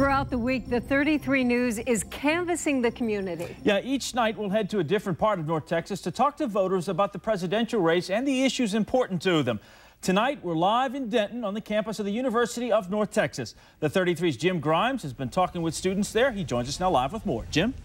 Throughout the week, the 33 News is canvassing the community. Yeah, each night we'll head to a different part of North Texas to talk to voters about the presidential race and the issues important to them. Tonight, we're live in Denton on the campus of the University of North Texas. The 33's Jim Grimes has been talking with students there. He joins us now live with more. Jim?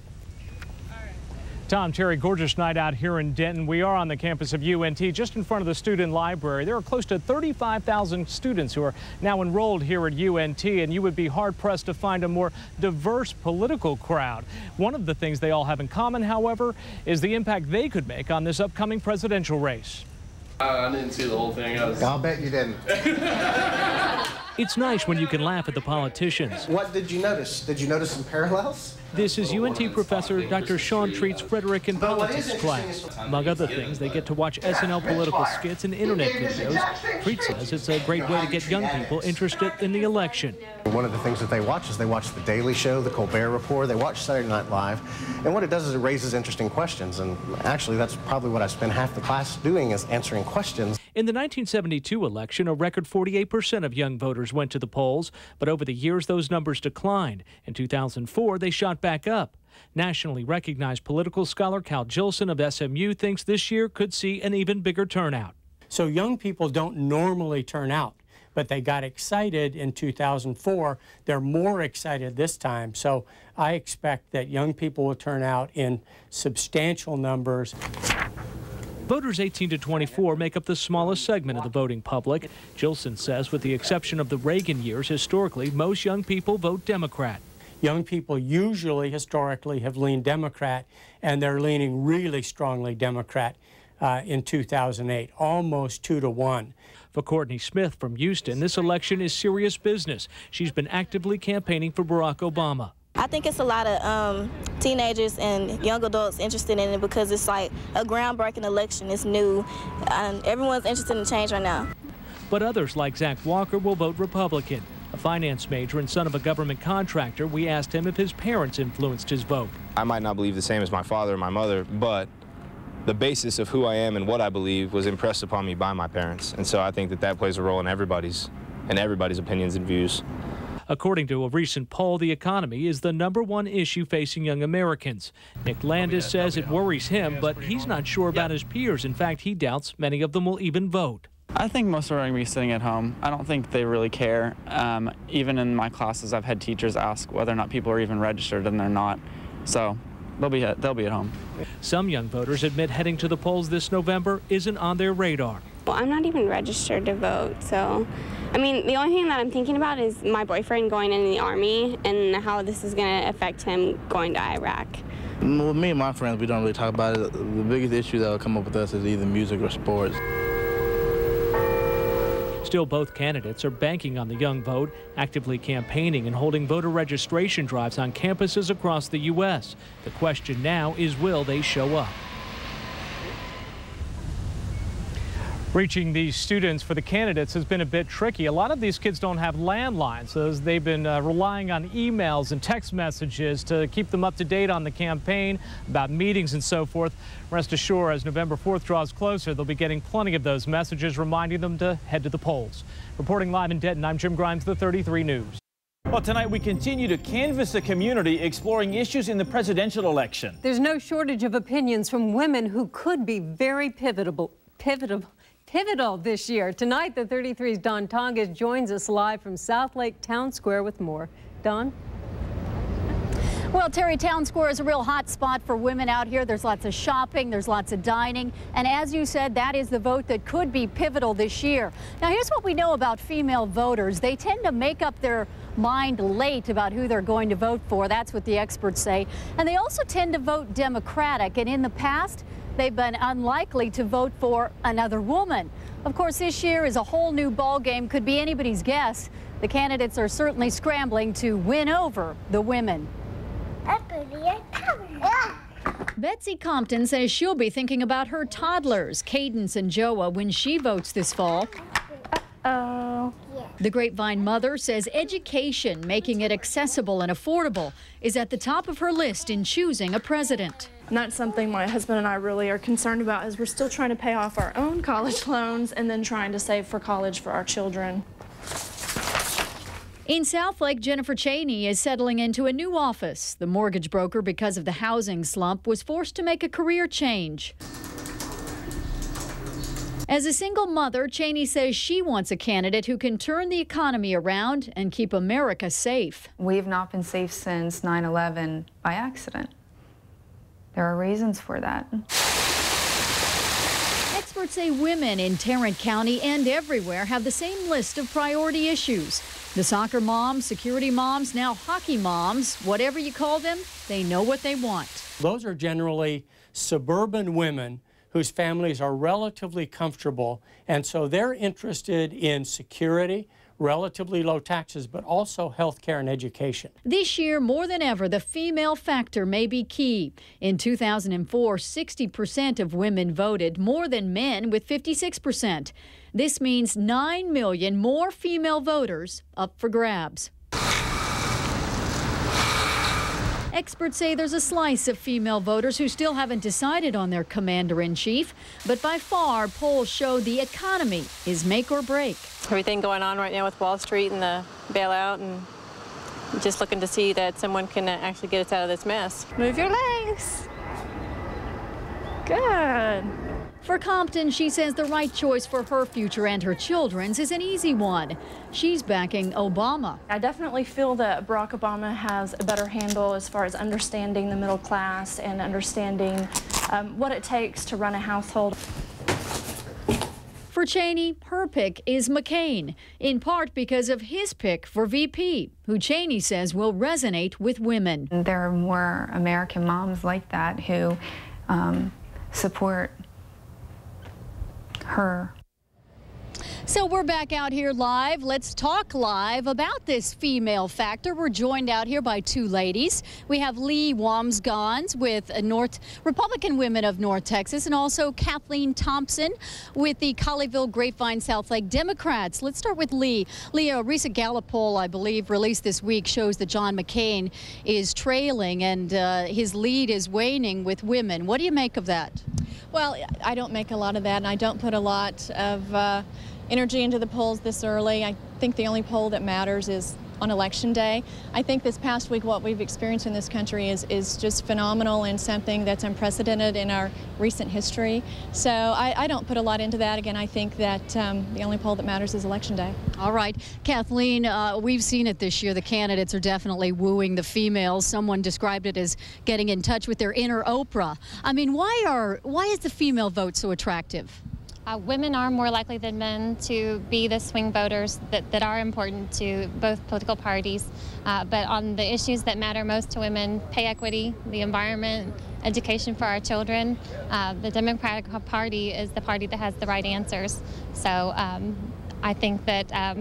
Tom, Terry, gorgeous night out here in Denton. We are on the campus of UNT, just in front of the student library. There are close to 35,000 students who are now enrolled here at UNT, and you would be hard-pressed to find a more diverse political crowd. One of the things they all have in common, however, is the impact they could make on this upcoming presidential race. I didn't see the whole thing. I'll bet you didn't. It's nice when you can laugh at the politicians. What did you notice? Did you notice some parallels? This is UNT professor Dr. Sean Treat's Rhetoric and Politics class. Among other things, they get to watch SNL political skits and internet videos. Treat says it's a great way to get young people interested in the election. One of the things that they watch is they watch The Daily Show, The Colbert Report, they watch Saturday Night Live, and what it does is it raises interesting questions, and actually that's probably what I spend half the class doing, is answering questions. In the 1972 election, a record 48% of young voters went to the polls, but over the years those numbers declined. In 2004, they shot back up. Nationally recognized political scholar Cal Jilson of SMU thinks this year could see an even bigger turnout. So young people don't normally turn out, but they got excited in 2004. They're more excited this time. So I expect that young people will turn out in substantial numbers. Voters 18 to 24 make up the smallest segment of the voting public. Jilson says with the exception of the Reagan years, historically, most young people vote Democrat. Young people usually, historically, have leaned Democrat, and they're leaning really strongly Democrat in 2008, almost 2-to-1. For Courtney Smith from Houston, this election is serious business. She's been actively campaigning for Barack Obama. I think it's a lot of teenagers and young adults interested in it because it's like a groundbreaking election. It's new, and everyone's interested in change right now. But others, like Zach Walker, will vote Republican. A finance major and son of a government contractor, we asked him if his parents influenced his vote. I might not believe the same as my father or my mother, but the basis of who I am and what I believe was impressed upon me by my parents. And so I think that that plays a role in everybody's opinions and views. According to a recent poll, the economy is the #1 issue facing young Americans. Nick Landis says it worries him, but he's not sure about his peers. In fact, he doubts many of them will even vote. I think most are going to be sitting at home. I don't think they really care. Even in my classes, I've had teachers ask whether or not people are even registered, and they're not. So they'll be at home. Some young voters admit heading to the polls this November isn't on their radar. Well, I'm not even registered to vote, so I mean, the only thing that I'm thinking about is my boyfriend going in the Army and how this is going to affect him going to Iraq. Well, me and my friends, we don't really talk about it. The biggest issue that will come up with us is either music or sports. Still, both candidates are banking on the young vote, actively campaigning and holding voter registration drives on campuses across the U.S. The question now is, will they show up? Reaching these students for the candidates has been a bit tricky. A lot of these kids don't have landlines, so they've been relying on emails and text messages to keep them up to date on the campaign, about meetings and so forth. Rest assured, as November 4th draws closer, they'll be getting plenty of those messages reminding them to head to the polls. Reporting live in Denton, I'm Jim Grimes, the 33 News. Well, tonight we continue to canvass the community, exploring issues in the presidential election. There's no shortage of opinions from women who could be very pivotal this year. Tonight, the 33's Don Tongish joins us live from South Lake Town Square with more. Don? Well, Terry, Town Square is a real hot spot for women out here. There's lots of shopping, there's lots of dining, and as you said, that is the vote that could be pivotal this year. Now, here's what we know about female voters. They tend to make up their mind late about who they're going to vote for. That's what the experts say. And they also tend to vote Democratic, and in the past, they've been unlikely to vote for another woman. Of course, this year is a whole new ball game. Could be anybody's guess. The candidates are certainly scrambling to win over the women. Betsy Compton says she'll be thinking about her toddlers, Cadence and Joa, when she votes this fall. The Grapevine mother says education, making it accessible and affordable, is at the top of her list in choosing a president. And that's something my husband and I really are concerned about, as we're still trying to pay off our own college loans and then trying to save for college for our children. In Southlake, Jennifer Cheney is settling into a new office. The mortgage broker, because of the housing slump, was forced to make a career change. As a single mother, Cheney says she wants a candidate who can turn the economy around and keep America safe. We have not been safe since 9/11 by accident. There are reasons for that. Experts say women in Tarrant County and everywhere have the same list of priority issues. The soccer moms, security moms, now hockey moms, whatever you call them, they know what they want. Those are generally suburban women whose families are relatively comfortable, and so they're interested in security, relatively low taxes, but also health care and education. This year, more than ever, the female factor may be key. In 2004, 60% of women voted, more than men with 56%. This means 9 million more female voters up for grabs. Experts say there's a slice of female voters who still haven't decided on their commander-in-chief, but by far, polls show the economy is make or break. Everything going on right now with Wall Street and the bailout, and just looking to see that someone can actually get us out of this mess. Move your legs. Good. For Compton, she says the right choice for her future and her children's is an easy one. She's backing Obama. I definitely feel that Barack Obama has a better handle as far as understanding the middle class and understanding what it takes to run a household. For Cheney, her pick is McCain, in part because of his pick for VP, who Cheney says will resonate with women. There are more American moms like that who support her. So we're back out here live. Let's talk live about this female factor. We're joined out here by two ladies. We have Lee Wamsgans with Republican Women of North Texas, and also Kathleen Thompson with the Colleyville Grapevine Southlake Democrats. Let's start with Lee. Lee, a recent Gallup poll, I believe, released this week shows that John McCain is trailing and his lead is waning with women. What do you make of that? Well, I don't make a lot of that, and I don't put a lot of energy into the polls this early. I think the only poll that matters is on Election Day. I think this past week what we've experienced in this country is just phenomenal and something that's unprecedented in our recent history. So I don't put a lot into that. Again, I think that the only poll that matters is Election Day. All right. Kathleen, we've seen it this year. The candidates are definitely wooing the females. Someone described it as getting in touch with their inner Oprah. I mean, why is the female vote so attractive? Women are more likely than men to be the swing voters that are important to both political parties. But on the issues that matter most to women, pay equity, the environment, education for our children, the Democratic Party is the party that has the right answers. So I think that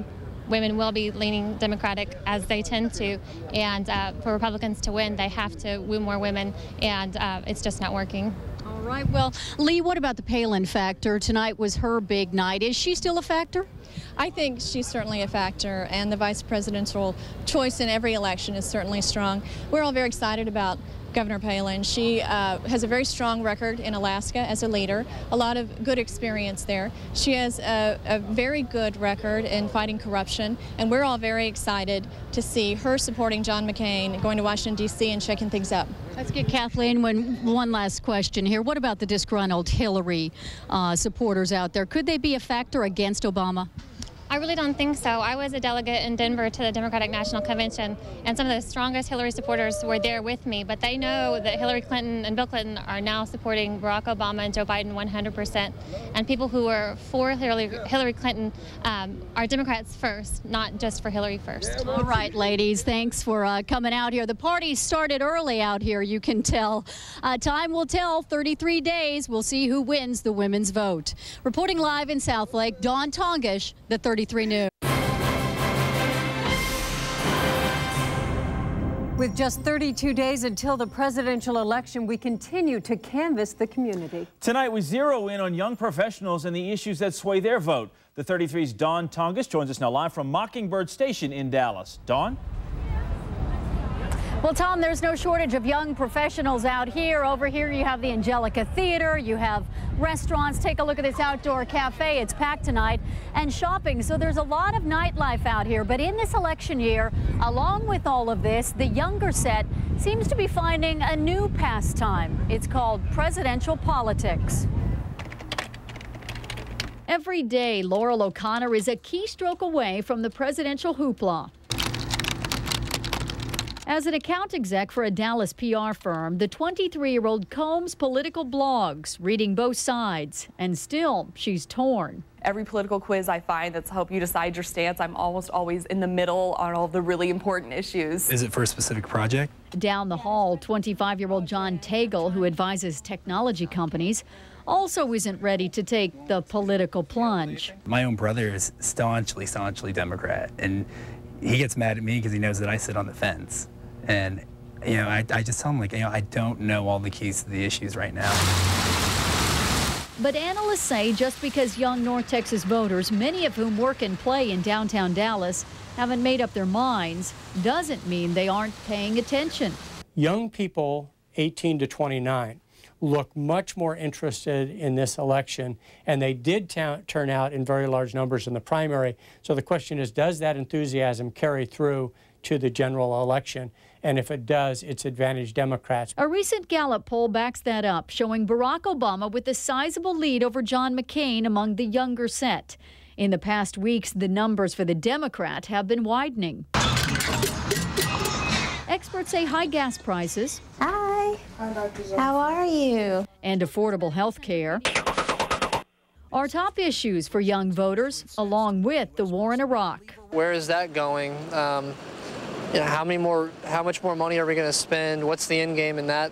women will be leaning Democratic, as they tend to, and for Republicans to win, they have to woo more women, and it's just not working. All right. Well, Lee, what about the Palin factor? Tonight was her big night. Is she still a factor? I think she's certainly a factor, and the vice presidential choice in every election is certainly strong. We're all very excited about Governor Palin. She has a very strong record in Alaska as a leader, a lot of good experience there. She has a very good record in fighting corruption, and we're all very excited to see her supporting John McCain, going to Washington, D.C. and shaking things up. Let's get Kathleen one last question here. What about the disgruntled Hillary supporters out there? Could they be a factor against Obama? I really don't think so. I was a delegate in Denver to the Democratic National Convention, and some of the strongest Hillary supporters were there with me, but they know that Hillary Clinton and Bill Clinton are now supporting Barack Obama and Joe Biden 100%, and people who are for Hillary Clinton are Democrats first, not just for Hillary first. All right, ladies, thanks for coming out here. The party started early out here, you can tell. Time will tell, 33 days. We'll see who wins the women's vote. Reporting live in Southlake, Dawn Tongish, the 33 News. With just 32 days until the presidential election, we continue to canvass the community. Tonight, we zero in on young professionals and the issues that sway their vote. The 33's Dawn Tongish joins us now live from Mockingbird Station in Dallas. Dawn? Well, Tom, there's no shortage of young professionals out here. Over here, you have the Angelica Theater. You have restaurants. Take a look at this outdoor cafe. It's packed tonight. And shopping. So there's a lot of nightlife out here. But in this election year, along with all of this, the younger set seems to be finding a new pastime. It's called presidential politics. Every day, Laurel O'Connor is a keystroke away from the presidential hoopla. As an account exec for a Dallas PR firm, the 23-year-old combs political blogs, reading both sides, and still, she's torn. Every political quiz I find that's helped you decide your stance, I'm almost always in the middle on all the really important issues. Is it for a specific project? Down the hall, 25-year-old John Tagle, who advises technology companies, also isn't ready to take the political plunge. My own brother is staunchly Democrat, and he gets mad at me because he knows that I sit on the fence. And, you know, I just tell him, like, you know, I don't know all the keys to the issues right now. But analysts say just because young North Texas voters, many of whom work and play in downtown Dallas, haven't made up their minds, doesn't mean they aren't paying attention. Young people 18 to 29 look much more interested in this election, and they did turn out in very large numbers in the primary. So the question is, does that enthusiasm carry through to the general election? And if it does, it's advantage Democrats. A recent Gallup poll backs that up, showing Barack Obama with a sizable lead over John McCain among the younger set. In the past weeks, the numbers for the Democrat have been widening. Experts say high gas prices. Hi. How are you? And affordable health care are top issues for young voters, along with the war in Iraq. Where is that going? You know, how much more money are we going to spend? What's the end game in that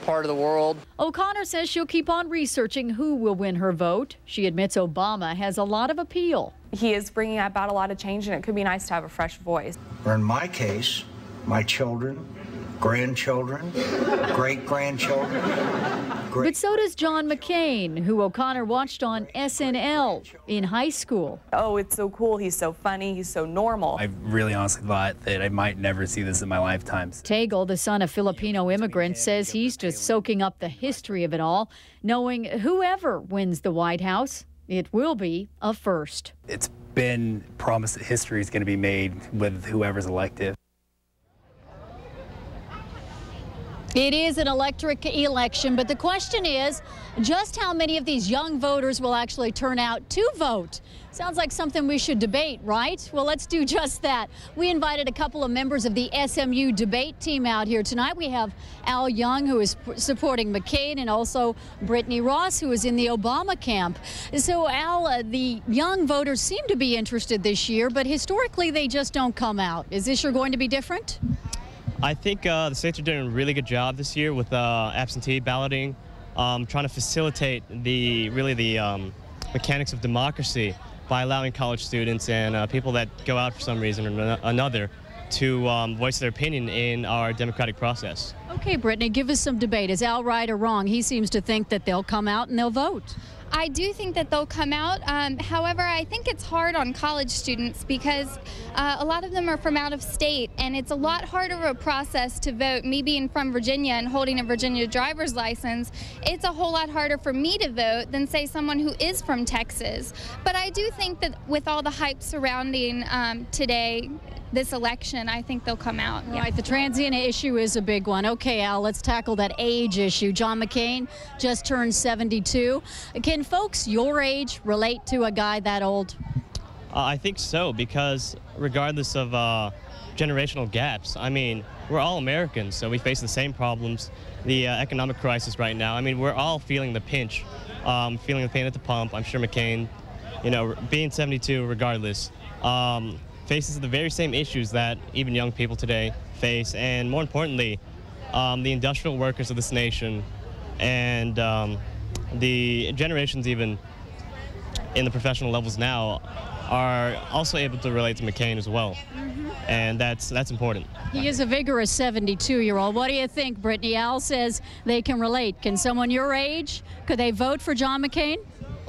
part of the world? O'Connor says she'll keep on researching who will win her vote. She admits Obama has a lot of appeal. He is bringing about a lot of change, and it could be nice to have a fresh voice. Or in my case, my children, grandchildren, great-grandchildren. But so does John McCain, who O'Connor watched on SNL in high school. Oh, it's so cool. He's so funny. He's so normal. I really honestly thought that I might never see this in my lifetime. Tagle, the son of Filipino immigrants, says he's just soaking up the history of it all, knowing whoever wins the White House, it will be a first. It's been promised that history is going to be made with whoever's elected. It is an electric election, but the question is just how many of these young voters will actually turn out to vote? Sounds like something we should debate, right? Well, let's do just that. We invited a couple of members of the SMU debate team out here tonight. We have Al Young, who is supporting McCain, and also Brittany Ross, who is in the Obama camp. So, Al, the young voters seem to be interested this year, but historically they just don't come out. Is this year going to be different? I think the states are doing a really good job this year with absentee balloting, trying to facilitate the mechanics of democracy by allowing college students and people that go out for some reason or another to voice their opinion in our democratic process. Okay, Brittany, give us some debate. Is Al right or wrong? He seems to think that they'll come out and they'll vote. I do think that they'll come out. However, I think it's hard on college students because a lot of them are from out of state, and it's a lot harder of a process to vote. Me being from Virginia and holding a Virginia driver's license, it's a whole lot harder for me to vote than, say, someone who is from Texas. But I do think that with all the hype surrounding today, this election, I think they'll come out. Yeah. Right, the transient issue is a big one. Okay, Al, let's tackle that age issue. John McCain just turned 72. Can folks your age relate to a guy that old? I think so, because regardless of generational gaps, I mean, we're all Americans, so we face the same problems. The economic crisis right now, I mean, we're all feeling the pinch, feeling the pain at the pump. I'm sure McCain, you know, being 72 regardless, faces the very same issues that even young people today face, and more importantly, the industrial workers of this nation and the generations even in the professional levels now are also able to relate to McCain as well. And that's important. He is a vigorous 72-year-old. What do you think, Brittany? Al says they can relate. Can someone your age, could they vote for John McCain?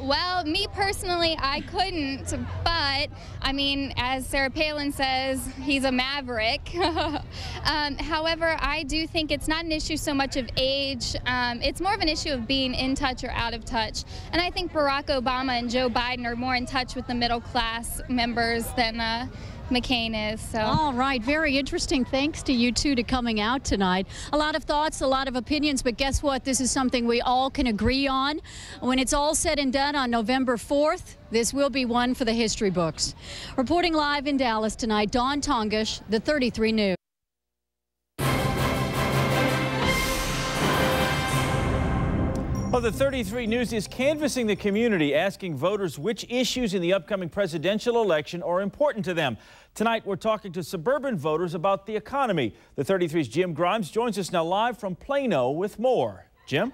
Well, me personally, I couldn't, but I mean, as Sarah Palin says, he's a maverick. However, I do think it's not an issue so much of age. It's more of an issue of being in touch or out of touch. And I think Barack Obama and Joe Biden are more in touch with the middle class members than McCain is. So. All right, very interesting. Thanks to you two to coming out tonight. A lot of thoughts, a lot of opinions, but guess what? This is something we all can agree on. When it's all said and done on November 4th, this will be one for the history books. Reporting live in Dallas tonight, Dawn Tongish, the 33 News. Well, the 33 News is canvassing the community, asking voters which issues in the upcoming presidential election are important to them. Tonight, we're talking to suburban voters about the economy. The 33's Jim Grimes joins us now live from Plano with more. Jim?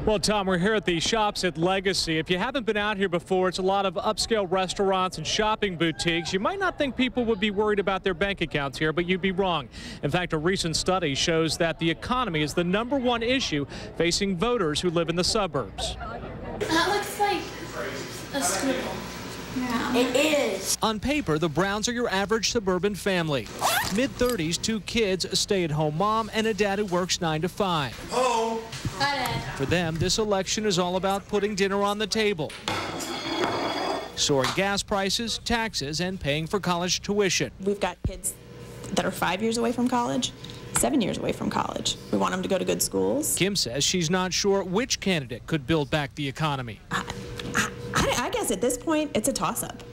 Well, Tom, we're here at the Shops at Legacy. If you haven't been out here before, it's a lot of upscale restaurants and shopping boutiques. You might not think people would be worried about their bank accounts here, but you'd be wrong. In fact, a recent study shows that the economy is the #1 issue facing voters who live in the suburbs. That looks like a scribble. Yeah. It is. On paper, the Browns are your average suburban family. Mid-30s, 2 kids, a stay-at-home mom, and a dad who works 9 to 5. Oh. For them, this election is all about putting dinner on the table, soaring gas prices, taxes, and paying for college tuition. We've got kids that are 5 years away from college, 7 years away from college. We want them to go to good schools. Kim says she's not sure which candidate could build back the economy. I guess at this point, it's a toss-up.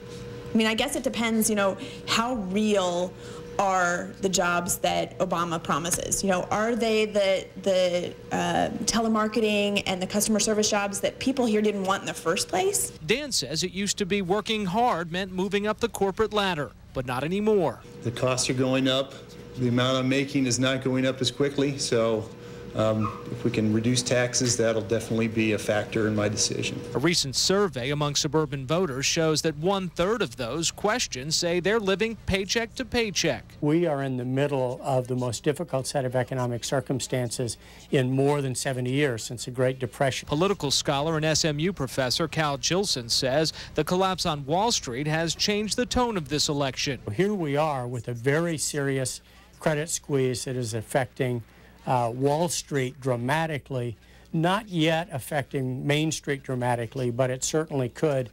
I mean, I guess it depends, you know, how real are the jobs that Obama promises? You know, are they the telemarketing and the customer service jobs that people here didn't want in the first place? Dan says it used to be working hard meant moving up the corporate ladder, but not anymore. The costs are going up. The amount I'm making is not going up as quickly, so if we can reduce taxes, that'll definitely be a factor in my decision. A recent survey among suburban voters shows that 1/3 of those questioned say they're living paycheck to paycheck. We are in the middle of the most difficult set of economic circumstances in more than 70 years since the Great Depression. Political scholar and SMU professor Cal Jilson says the collapse on Wall Street has changed the tone of this election. Here we are with a very serious credit squeeze that is affecting Wall Street dramatically, not yet affecting Main Street dramatically, but it certainly could.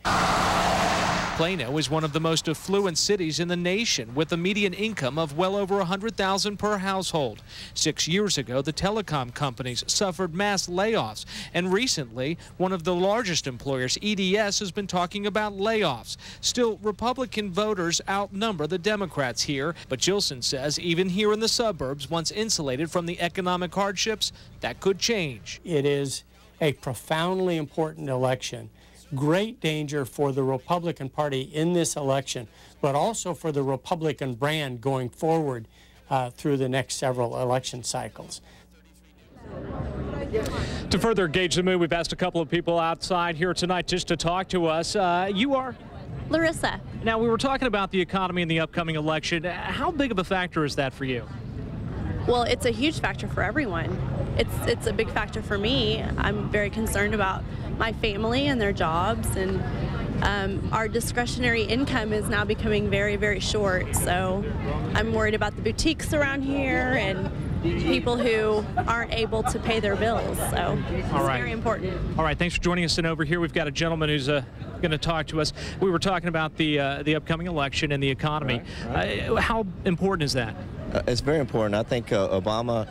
Plano is one of the most affluent cities in the nation, with a median income of well over $100,000 per household. 6 years ago, the telecom companies suffered mass layoffs, and recently, one of the largest employers, EDS, has been talking about layoffs. Still, Republican voters outnumber the Democrats here, but Jilson says even here in the suburbs, once insulated from the economic hardships, that could change. It is a profoundly important election. Great danger for the Republican Party in this election, but also for the Republican brand going forward through the next several election cycles. To further gauge the mood, we've asked a couple of people outside here tonight just to talk to us. You are? Larissa. Now, we were talking about the economy in the upcoming election. How big of a factor is that for you? Well, it's a huge factor for everyone. It's a big factor for me. I'm very concerned about my family and their jobs, and our discretionary income is now becoming very, very short. So I'm worried about the boutiques around here and people who aren't able to pay their bills. So it's very important. All right, thanks for joining us. And over here, we've got a gentleman who's going to talk to us. We were talking about the upcoming election and the economy. How important is that? It's very important. I think Obama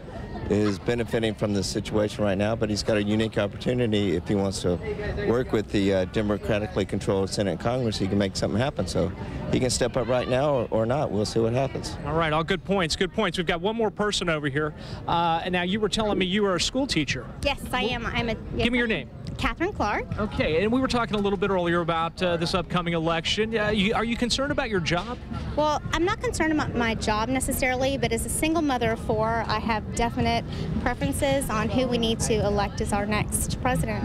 is benefiting from this situation right now, but he's got a unique opportunity. If he wants to work with the democratically controlled Senate and Congress, he can make something happen. So he can step up right now or not. We'll see what happens. All right, all good points, good points. We've got one more person over here. And now you were telling me you are a school teacher. Yes, I am. Give me your name. Catherine Clark. Okay, and we were talking a little bit earlier about this upcoming election. Are you concerned about your job? Well, I'm not concerned about my job necessarily, but as a single mother of 4, I have definite preferences on who we need to elect as our next president.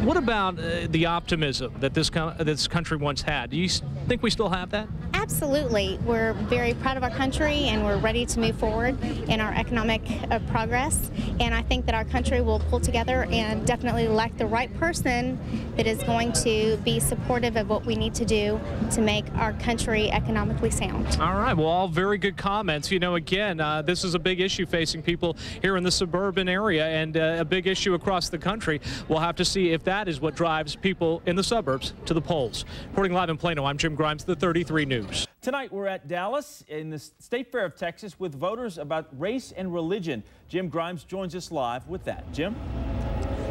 What about the optimism that this country once had? Do you think we still have that? Absolutely. We're very proud of our country, and we're ready to move forward in our economic progress. And I think that our country will pull together and definitely elect the right person that is going to be supportive of what we need to do to make our country economically sound. All right. Well, all very good comments. You know, again, this is a big issue facing people here in the suburban area and a big issue across the country. We'll have to see if that is what drives people in the suburbs to the polls. Reporting live in Plano, I'm Jim Grimes, the 33 News. Tonight we're at Dallas in the State Fair of Texas with voters about race and religion. Jim Grimes joins us live with that. Jim?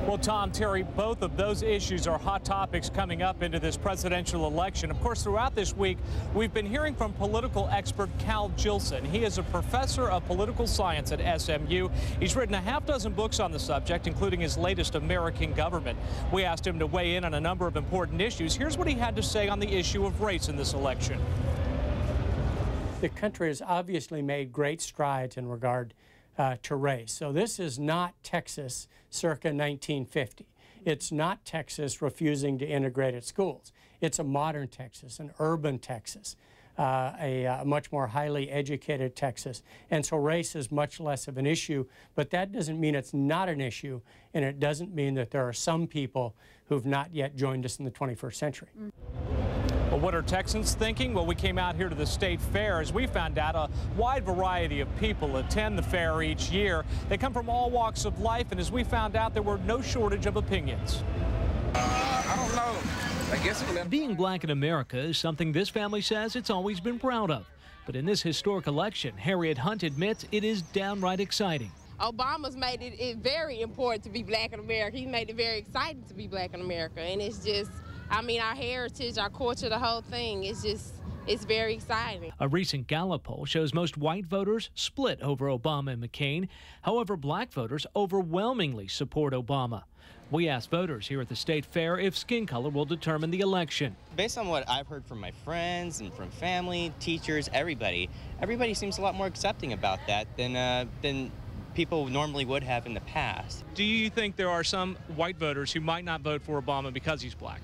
Well, Tom, Terry, both of those issues are hot topics coming up into this presidential election. Of course, throughout this week, we've been hearing from political expert Cal Jilson. He is a professor of political science at SMU. He's written a half-dozen books on the subject, including his latest, American Government. We asked him to weigh in on a number of important issues. Here's what he had to say on the issue of race in this election. The country has obviously made great strides in regard to race. So this is not Texas circa 1950. It's not Texas refusing to integrate its schools. It's a modern Texas, an urban Texas, a much more highly educated Texas. And so race is much less of an issue, but that doesn't mean it's not an issue, and it doesn't mean that there are some people who've not yet joined us in the 21st century. Well, what are Texans thinking? Well, we came out here to the state fair. As we found out, a wide variety of people attend the fair each year. They come from all walks of life, and as we found out, there were no shortage of opinions. I don't know. I guess being black in America is something this family says it's always been proud of. But in this historic election, Harriet Hunt admits it is downright exciting. Obama's made it very important to be black in America. He made it very exciting to be black in America, and it's just, I mean, our heritage, our culture, the whole thing, it's very exciting. A recent Gallup poll shows most white voters split over Obama and McCain. However, black voters overwhelmingly support Obama. We asked voters here at the state fair if skin color will determine the election. Based on what I've heard from my friends and from family, teachers, everybody seems a lot more accepting about that than people normally would have in the past. Do you think there are some white voters who might not vote for Obama because he's black?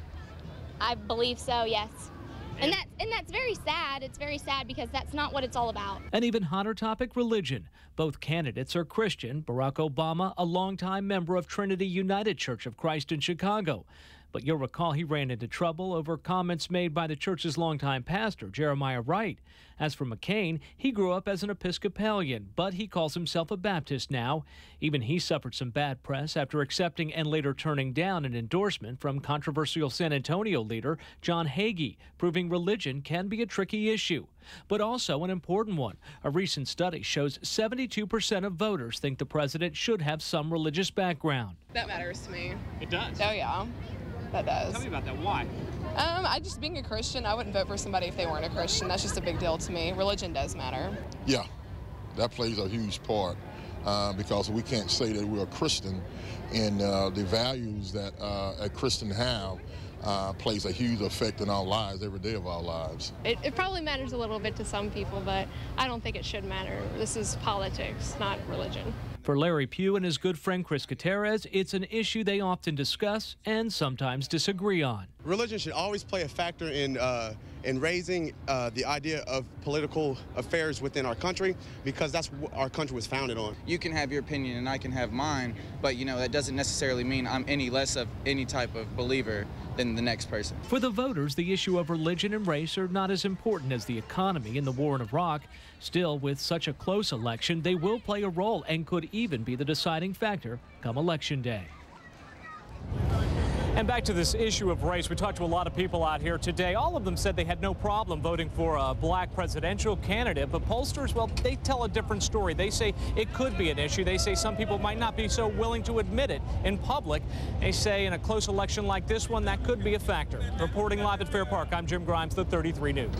I believe so, yes. And that's very sad. It's very sad because that's not what it's all about. An even hotter topic, religion. Both candidates are Christian. Barack Obama, a longtime member of Trinity United Church of Christ in Chicago. But you'll recall he ran into trouble over comments made by the church's longtime pastor, Jeremiah Wright. As for McCain, he grew up as an Episcopalian, but he calls himself a Baptist now. Even he suffered some bad press after accepting and later turning down an endorsement from controversial San Antonio leader John Hagee, proving religion can be a tricky issue, but also an important one. A recent study shows 72% of voters think the president should have some religious background. That matters to me. It does? Oh, yeah. That does. Tell me about that. Why? Being a Christian, I wouldn't vote for somebody if they weren't a Christian. That's just a big deal to me. Religion does matter. Yeah, that plays a huge part because we can't say that we're a Christian, and the values that a Christian have plays a huge effect in our lives, every day of our lives. It probably matters a little bit to some people, but I don't think it should matter. This is politics, not religion. For Larry Pugh and his good friend Chris Gutierrez, it's an issue they often discuss and sometimes disagree on. Religion should always play a factor in raising the idea of political affairs within our country, because that's what our country was founded on. You can have your opinion and I can have mine, but that doesn't necessarily mean I'm any less of any type of believer than the next person. For the voters, the issue of religion and race are not as important as the economy and the war in Iraq. Still, with such a close election, they will play a role and could even be the deciding factor come Election Day. And back to this issue of race, we talked to a lot of people out here today. All of them said they had no problem voting for a black presidential candidate, but pollsters, well, they tell a different story. They say it could be an issue. They say some people might not be so willing to admit it in public. They say in a close election like this one, that could be a factor. Reporting live at Fair Park, I'm Jim Grimes, the 33 News.